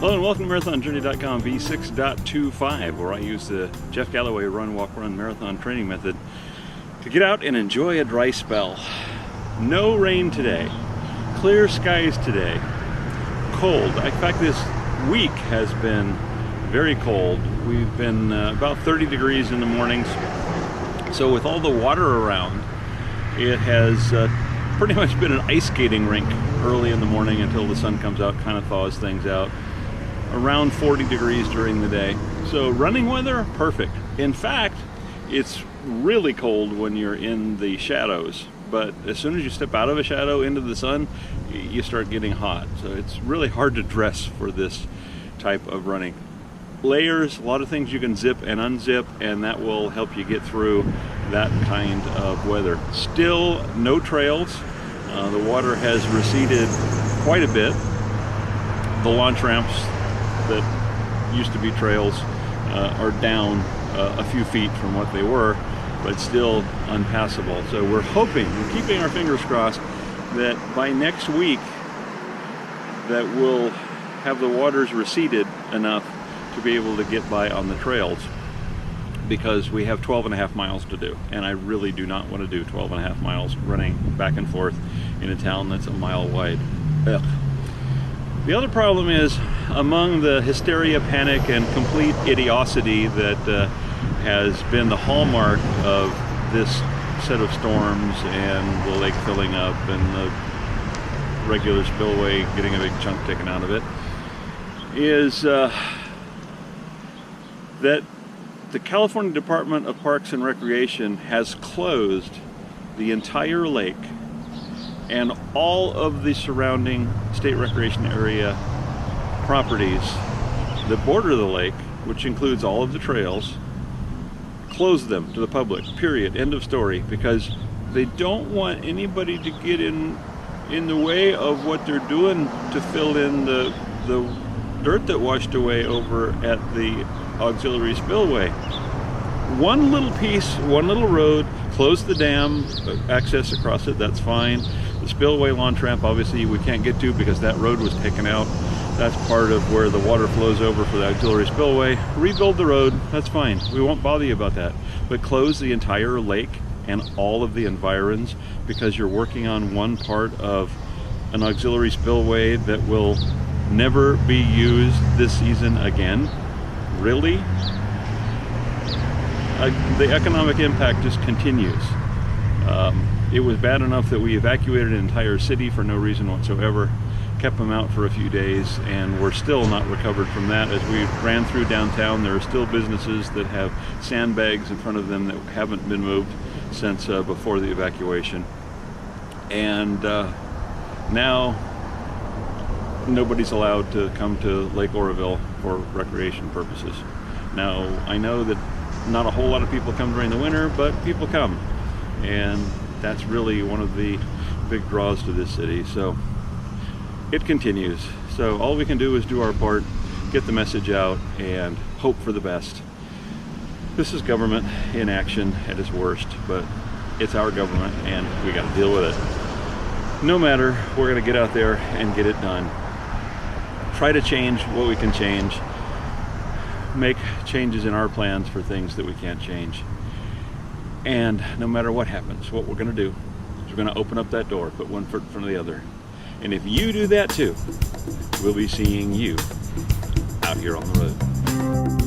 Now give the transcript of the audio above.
Hello and welcome to MarathonJourney.com v6.25, where I use the Jeff Galloway run, walk, run marathon training method to get out and enjoy a dry spell. No rain today, clear skies today, cold. In fact, this week has been very cold. We've been about 30 degrees in the mornings, so with all the water around, it has pretty much been an ice skating rink early in the morning until the sun comes out, kind of thaws things out. Around 40 degrees during the day. So running weather, perfect. In fact, it's really cold when you're in the shadows, but as soon as you step out of a shadow into the sun, you start getting hot. So it's really hard to dress for this type of running. Layers, a lot of things you can zip and unzip, and that will help you get through that kind of weather. Still no trails. The water has receded quite a bit. The launch ramps that used to be trails are down a few feet from what they were, but still unpassable. So we're keeping our fingers crossed that by next week that we'll have the waters receded enough to be able to get by on the trails, because we have 12.5 miles to do, and I really do not want to do 12.5 miles running back and forth in a town that's a mile wide. Ugh. The other problem is, among the hysteria, panic, and complete idiocity that has been the hallmark of this set of storms and the lake filling up and the regular spillway getting a big chunk taken out of it, is that the California Department of Parks and Recreation has closed the entire lake and all of the surrounding state recreation area properties that border the lake, which includes all of the trails, closed them to the public, period, end of story, because they don't want anybody to get in the way of what they're doing to fill in the dirt that washed away over at the auxiliary spillway. One little piece, one little road, close the dam, access across it, that's fine. The spillway launch ramp, obviously, we can't get to because that road was taken out. That's part of where the water flows over for the auxiliary spillway. Rebuild the road, that's fine. We won't bother you about that. But close the entire lake and all of the environs because you're working on one part of an auxiliary spillway that will never be used this season again. Really? The economic impact just continues. It was bad enough that we evacuated an entire city for no reason whatsoever, kept them out for a few days, and we're still not recovered from that. As we ran through downtown, there are still businesses that have sandbags in front of them that haven't been moved since before the evacuation. And now nobody's allowed to come to Lake Oroville for recreation purposes. Now, I know that not a whole lot of people come during the winter, but people come. And that's really one of the big draws to this city. So it continues. So all we can do is do our part, get the message out, and hope for the best. This is government in action at its worst, but it's our government and we got to deal with it. No matter, we're going to get out there and get it done. Try to change what we can change. Make changes in our plans for things that we can't change. And no matter what happens, what we're going to do is we're going to open up that door, put one foot in front of the other. And if you do that too, we'll be seeing you out here on the road.